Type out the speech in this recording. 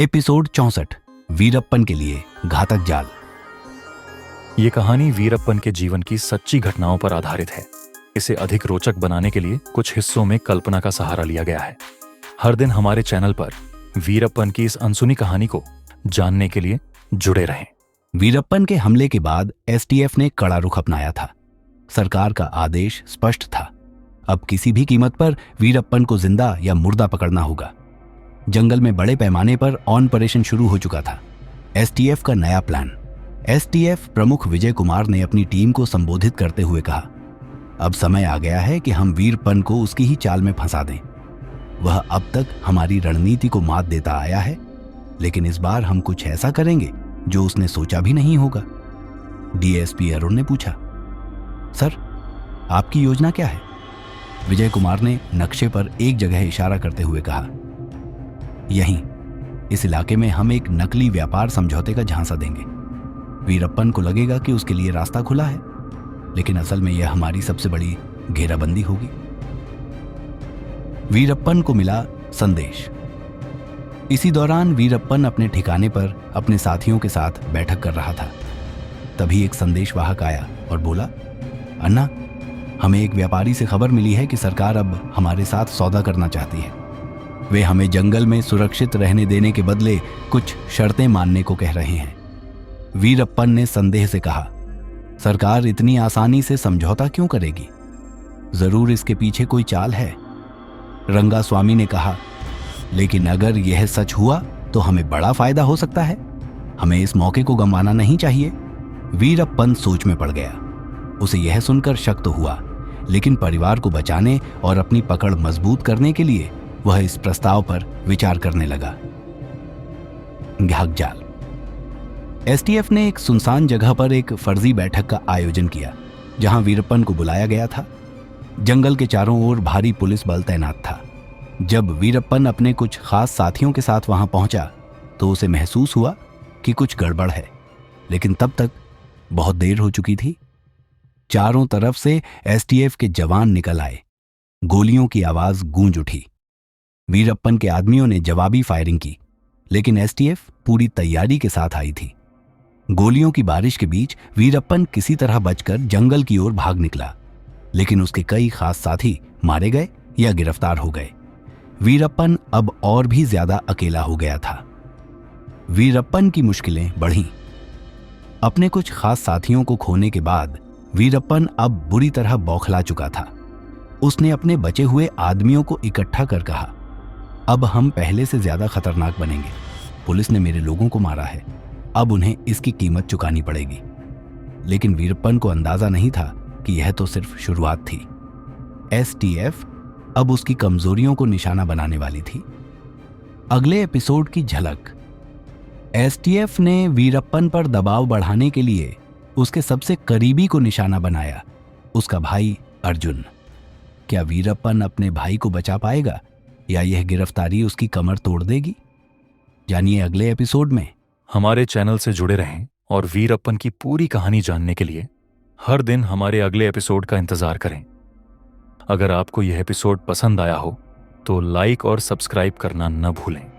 Episode 64 Veerappan के लिए घातक जाल। ये कहानी वीरप्पन के जीवन की सच्ची घटनाओं पर आधारित है। इसे अधिक रोचक बनाने के लिए कुछ हिस्सों में कल्पना का सहारा लिया गया है। हर दिन हमारे चैनल पर वीरप्पन की इस अनसुनी कहानी को जानने के लिए जुड़े रहें। वीरप्पन के हमले के बाद एसटीएफ ने कड़ा रुख अपनाया था। सरकार का आदेश स्पष्ट था, अब किसी भी कीमत पर वीरप्पन को जिंदा या मुर्दा पकड़ना होगा। जंगल में बड़े पैमाने पर ऑपरेशन शुरू हो चुका था। एसटीएफ का नया प्लान। एसटीएफ प्रमुख विजय कुमार ने अपनी टीम को संबोधित करते हुए कहा, अब समय आ गया है कि हम वीरप्पन को उसकी ही चाल में फंसा दें। वह अब तक हमारी रणनीति को मात देता आया है, लेकिन इस बार हम कुछ ऐसा करेंगे जो उसने सोचा भी नहीं होगा। डीएसपी अरुण ने पूछा, सर आपकी योजना क्या है? विजय कुमार ने नक्शे पर एक जगह इशारा करते हुए कहा, यहीं इस इलाके में हम एक नकली व्यापार समझौते का झांसा देंगे। वीरप्पन को लगेगा कि उसके लिए रास्ता खुला है, लेकिन असल में यह हमारी सबसे बड़ी घेराबंदी होगी। वीरप्पन को मिला संदेश। इसी दौरान वीरप्पन अपने ठिकाने पर अपने साथियों के साथ बैठक कर रहा था। तभी एक संदेशवाहक आया और बोला, अन्ना, हमें एक व्यापारी से खबर मिली है कि सरकार अब हमारे साथ सौदा करना चाहती है। वे हमें जंगल में सुरक्षित रहने देने के बदले कुछ शर्तें मानने को कह रहे हैं। वीरप्पन ने संदेह से कहा, सरकार इतनी आसानी से समझौता क्यों करेगी? जरूर इसके पीछे कोई चाल है। रंगास्वामी ने कहा, लेकिन अगर यह सच हुआ तो हमें बड़ा फायदा हो सकता है। हमें इस मौके को गंवाना नहीं चाहिए। वीरप्पन सोच में पड़ गया। उसे यह सुनकर शक तो हुआ, लेकिन परिवार को बचाने और अपनी पकड़ मजबूत करने के लिए वह इस प्रस्ताव पर विचार करने लगा। घातक जाल। एसटीएफ ने एक सुनसान जगह पर एक फर्जी बैठक का आयोजन किया, जहां वीरप्पन को बुलाया गया था। जंगल के चारों ओर भारी पुलिस बल तैनात था। जब वीरप्पन अपने कुछ खास साथियों के साथ वहां पहुंचा तो उसे महसूस हुआ कि कुछ गड़बड़ है, लेकिन तब तक बहुत देर हो चुकी थी। चारों तरफ से एसटीएफ के जवान निकल आए। गोलियों की आवाज गूंज उठी। वीरप्पन के आदमियों ने जवाबी फायरिंग की, लेकिन एसटीएफ पूरी तैयारी के साथ आई थी। गोलियों की बारिश के बीच वीरप्पन किसी तरह बचकर जंगल की ओर भाग निकला, लेकिन उसके कई खास साथी मारे गए या गिरफ्तार हो गए। वीरप्पन अब और भी ज्यादा अकेला हो गया था। वीरप्पन की मुश्किलें बढ़ीं। अपने कुछ खास साथियों को खोने के बाद वीरप्पन अब बुरी तरह बौखला चुका था। उसने अपने बचे हुए आदमियों को इकट्ठा कर कहा, अब हम पहले से ज्यादा खतरनाक बनेंगे। पुलिस ने मेरे लोगों को मारा है, अब उन्हें इसकी कीमत चुकानी पड़ेगी। लेकिन वीरप्पन को अंदाजा नहीं था कि यह तो सिर्फ शुरुआत थी। एसटीएफ अब उसकी कमजोरियों को निशाना बनाने वाली थी। अगले एपिसोड की झलक। एसटीएफ ने वीरप्पन पर दबाव बढ़ाने के लिए उसके सबसे करीबी को निशाना बनाया, उसका भाई अर्जुन। क्या वीरप्पन अपने भाई को बचा पाएगा या यह गिरफ्तारी उसकी कमर तोड़ देगी? जानिए अगले एपिसोड में। हमारे चैनल से जुड़े रहें और वीरप्पन की पूरी कहानी जानने के लिए हर दिन हमारे अगले एपिसोड का इंतजार करें। अगर आपको यह एपिसोड पसंद आया हो तो लाइक और सब्सक्राइब करना न भूलें।